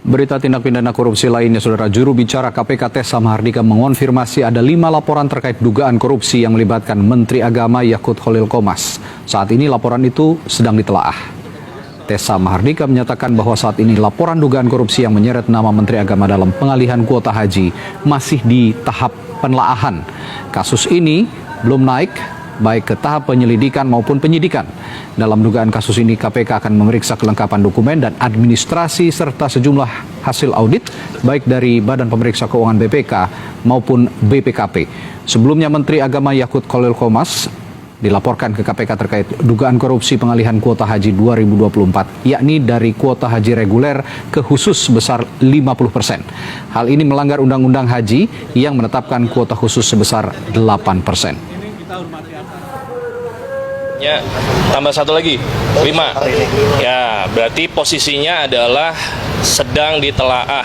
Berita tindak pidana korupsi lainnya, Saudara. Juru bicara KPK Tessa Mahardika mengonfirmasi ada 5 laporan terkait dugaan korupsi yang melibatkan Menteri Agama Yakut Khalil Qomas. Saat ini laporan itu sedang ditelaah. Tessa Mahardika menyatakan bahwa saat ini laporan dugaan korupsi yang menyeret nama Menteri Agama dalam pengalihan kuota haji masih di tahap penelaahan. Kasus ini belum naik baik ke tahap penyelidikan maupun penyidikan. Dalam dugaan kasus ini, KPK akan memeriksa kelengkapan dokumen dan administrasi serta sejumlah hasil audit, baik dari Badan Pemeriksa Keuangan BPK maupun BPKP. Sebelumnya, Menteri Agama Yakut Khalil Qomas dilaporkan ke KPK terkait dugaan korupsi pengalihan kuota haji 2024, yakni dari kuota haji reguler ke khusus sebesar 50%. Hal ini melanggar Undang-Undang Haji yang menetapkan kuota khusus sebesar 8%. Ya, tambah satu lagi, 5. Ya, berarti posisinya adalah sedang ditelaah.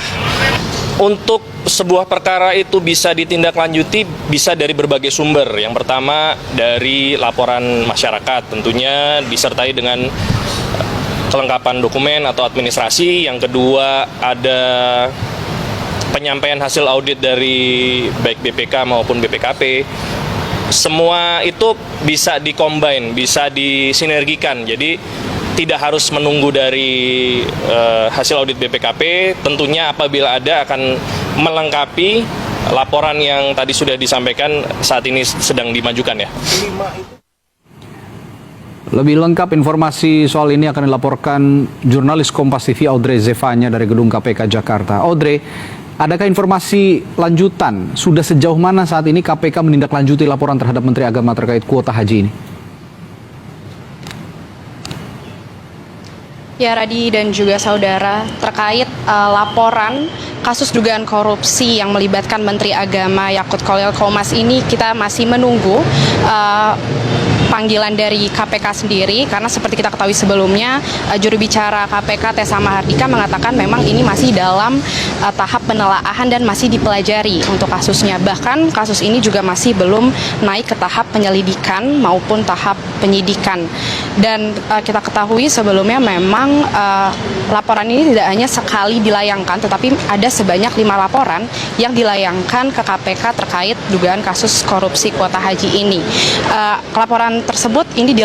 Untuk sebuah perkara itu bisa ditindaklanjuti bisa dari berbagai sumber. Yang pertama dari laporan masyarakat, tentunya disertai dengan kelengkapan dokumen atau administrasi. Yang kedua ada penyampaian hasil audit dari baik BPK maupun BPKP. Semua itu bisa dikombin, bisa disinergikan. Jadi tidak harus menunggu dari hasil audit BPKP. Tentunya apabila ada akan melengkapi laporan yang tadi sudah disampaikan saat ini sedang dimajukan ya. Lebih lengkap informasi soal ini akan dilaporkan jurnalis Kompas TV Audrey Zevanya dari Gedung KPK Jakarta. Audrey, adakah informasi lanjutan? Sudah sejauh mana saat ini KPK menindaklanjuti laporan terhadap Menteri Agama terkait kuota haji ini? Ya, Radi dan juga saudara, terkait laporan kasus dugaan korupsi yang melibatkan Menteri Agama Yakut Khalil Qomas ini, kita masih menunggu panggilan dari KPK sendiri, karena seperti kita ketahui sebelumnya, juru bicara KPK Tessa Mahardika mengatakan memang ini masih dalam tahap penelaahan dan masih dipelajari untuk kasusnya. Bahkan kasus ini juga masih belum naik ke tahap penyelidikan maupun tahap penyidikan. Dan kita ketahui sebelumnya memang laporan ini tidak hanya sekali dilayangkan, tetapi ada sebanyak 5 laporan yang dilayangkan ke KPK terkait dugaan kasus korupsi kuota haji ini. Laporan tersebut ini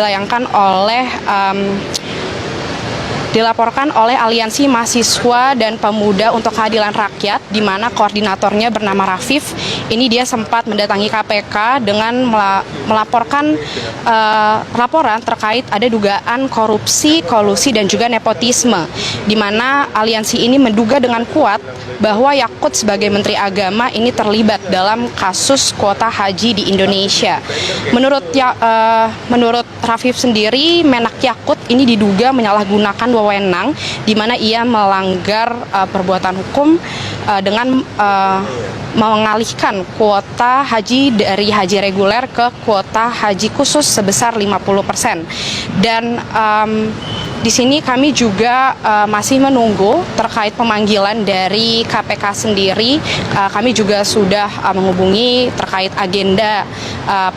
dilaporkan oleh Aliansi Mahasiswa dan Pemuda untuk Keadilan Rakyat, di mana koordinatornya bernama Rafif. Ini dia sempat mendatangi KPK dengan melaporkan laporan terkait ada dugaan korupsi, kolusi, dan juga nepotisme, di mana aliansi ini menduga dengan kuat bahwa Yakut sebagai Menteri Agama ini terlibat dalam kasus kuota haji di Indonesia. Menurut Rafif sendiri, Menak Yakut ini diduga menyalahgunakan wewenang, di mana ia melanggar perbuatan hukum dengan mengalihkan kuota haji dari haji reguler ke kuota haji khusus sebesar 50%. Dan di sini kami juga masih menunggu terkait pemanggilan dari KPK sendiri. Kami juga sudah menghubungi terkait agenda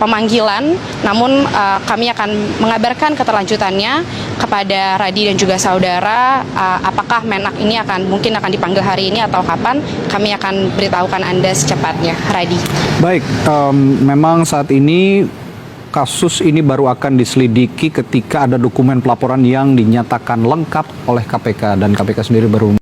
pemanggilan, namun kami akan mengabarkan keterlanjutannya kepada Radi dan juga saudara. Apakah Menak ini mungkin akan dipanggil hari ini atau kapan, kami akan beritahukan Anda secepatnya, Radi. Baik, memang saat ini kasus ini baru akan diselidiki ketika ada dokumen pelaporan yang dinyatakan lengkap oleh KPK, dan KPK sendiri baru